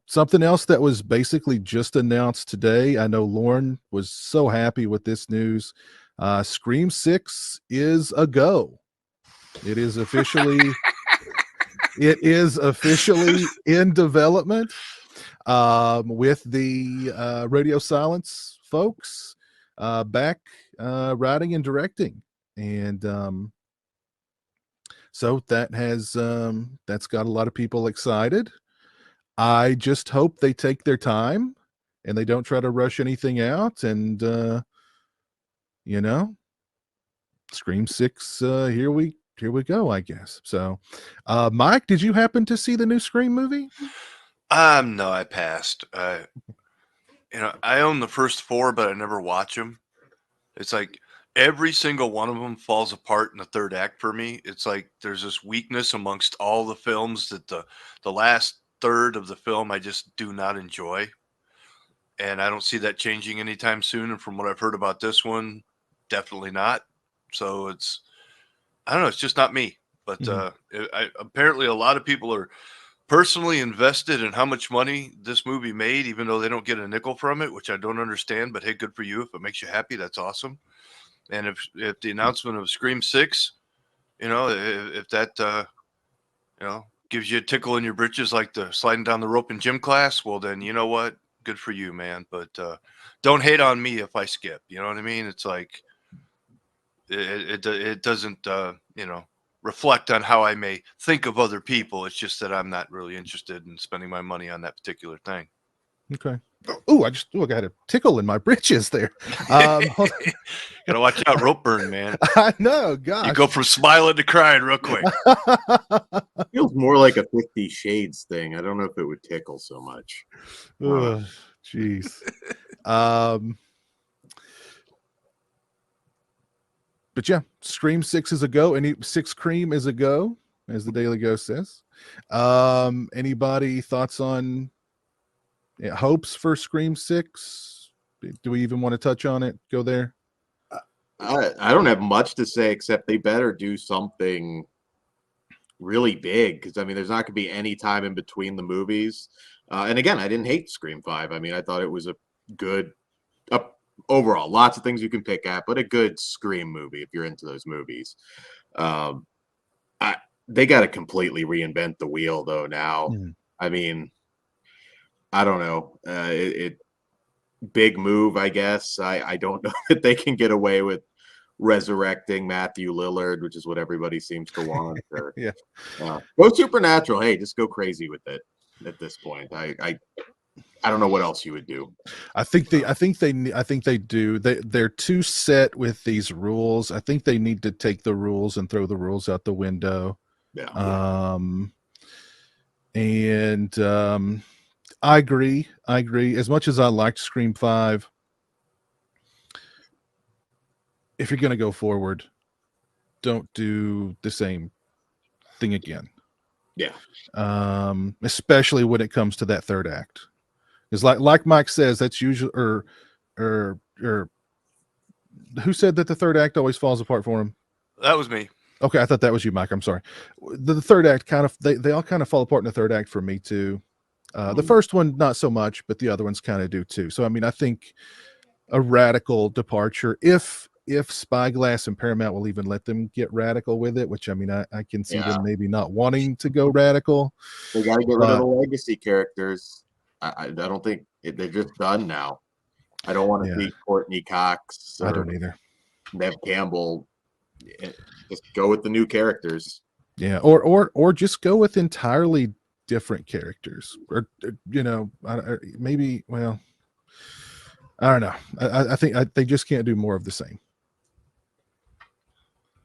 Something else that was basically just announced today. I know Lauren was so happy with this news. Scream 6 is a go. It is officially in development with the Radio Silence folks back writing and directing. And so that's got a lot of people excited. I just hope they take their time and they don't try to rush anything out. And Scream 6, here we go, I guess. So Mike, did you happen to see the new Scream movie? No, I passed. I own the first 4, but I never watch them. It's like every single one of them falls apart in the third act for me. It's like there's this weakness amongst all the films that the last third of the film I just do not enjoy. And I don't see that changing anytime soon. And from what I've heard about this one, definitely not. So I don't know, it's just not me. But apparently a lot of people are personally invested in how much money this movie made, even though they don't get a nickel from it, which I don't understand. But hey, good for you. If it makes you happy, that's awesome. And if the announcement of Scream 6, if that gives you a tickle in your britches like the sliding down the rope in gym class, well then, you know what? Good for you, man. But don't hate on me if I skip. You know what I mean? It's like it doesn't reflect on how I may think of other people. It's just that I'm not really interested in spending my money on that particular thing. Okay. Oh, I got a tickle in my britches there. Gotta watch out, rope burn, man. I know, gosh. You go from smiling to crying real quick. Feels more like a 50 Shades thing. I don't know if it would tickle so much. Oh, jeez. But yeah, Scream 6 is a go. 6 Cream is a go, as the Daily Ghost says. Anybody thoughts on hopes for Scream 6? Do we even want to touch on it? Go there? I don't have much to say except they better do something really big, because I mean there's not going to be any time in between the movies. And again, I didn't hate Scream 5. I mean, I thought it was a good overall, lots of things you can pick at, but a good Scream movie if you're into those movies. They got to completely reinvent the wheel though now. I mean, I don't know. It big move, I guess. I don't know that they can get away with resurrecting Matthew Lillard, which is what everybody seems to want. Or, yeah. Go supernatural. Hey, just go crazy with it at this point. I don't know what else you would do. I think they do. They're too set with these rules. I think they need to take the rules and throw the rules out the window. Yeah. I agree. As much as I liked Scream 5, if you're going to go forward, don't do the same thing again. Yeah. Especially when it comes to that third act. Because like Mike says, that's usually or who said that the third act always falls apart for him? That was me. Okay, I thought that was you, Mike. I'm sorry. The third act kind of they all kind of fall apart in the third act for me too. The first one not so much, but the other ones kind of do too. So I mean, I think a radical departure, if Spyglass and Paramount will even let them get radical with it, which I mean, I can see them maybe not wanting to go radical. They got to get rid of the legacy characters. I don't think they're just done now. I don't want to see Courtney Cox. I don't either. Nev Campbell. Just go with the new characters. Yeah, or just go with entirely different characters, or maybe. Well, I don't know. I think they just can't do more of the same,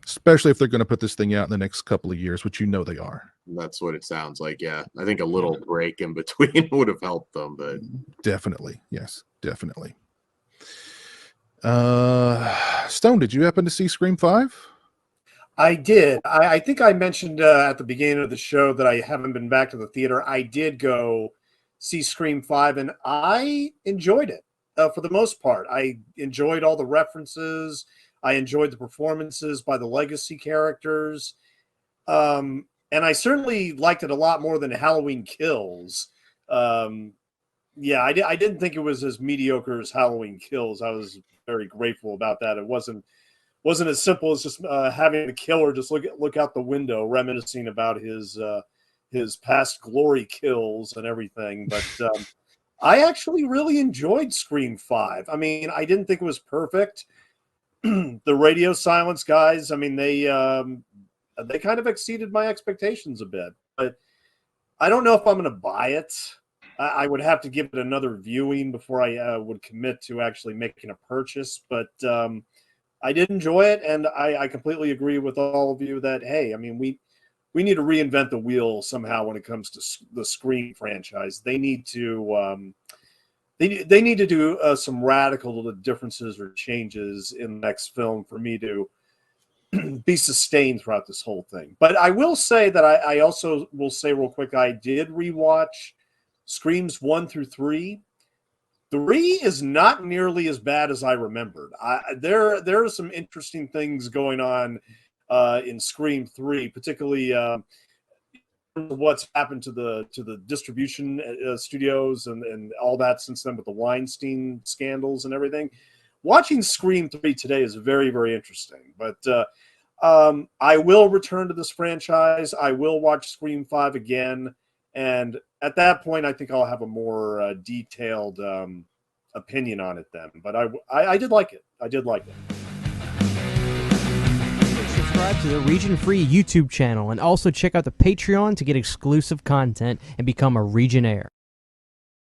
especially if they're going to put this thing out in the next couple of years, which they are. That's what it sounds like. Yeah, I think a little break in between would have helped them, but definitely, yes, definitely. Stone, did you happen to see Scream 5? I did. I think I mentioned at the beginning of the show that I haven't been back to the theater. I did go see Scream 5, and I enjoyed it for the most part. I enjoyed all the references. I enjoyed the performances by the legacy characters. And I certainly liked it a lot more than Halloween Kills. Yeah, I didn't think it was as mediocre as Halloween Kills. I was very grateful about that. It wasn't as simple as just having the killer just look out the window, reminiscing about his past glory kills and everything. But I actually really enjoyed Scream 5. I mean, I didn't think it was perfect. The radio silence guys, I mean, they kind of exceeded my expectations a bit. But I don't know if I'm going to buy it. I would have to give it another viewing before I would commit to actually making a purchase. But I did enjoy it, and I completely agree with all of you that, hey, I mean, we need to reinvent the wheel somehow when it comes to the Scream franchise. They need to they need to do some radical differences or changes in the next film for me to be sustained throughout this whole thing. But I will say that I also will say real quick, I did rewatch Screams 1 through 3. 3 is not nearly as bad as I remembered. There are some interesting things going on in Scream 3, particularly what's happened to the distribution studios and all that since then with the Weinstein scandals and everything. Watching Scream 3 today is very, very interesting. But I will return to this franchise. I will watch Scream 5 again. And at that point, I think I'll have a more detailed opinion on it then. But I did like it. I did like it. Subscribe to the Region Free YouTube channel and also check out the Patreon to get exclusive content and become a Regionaire.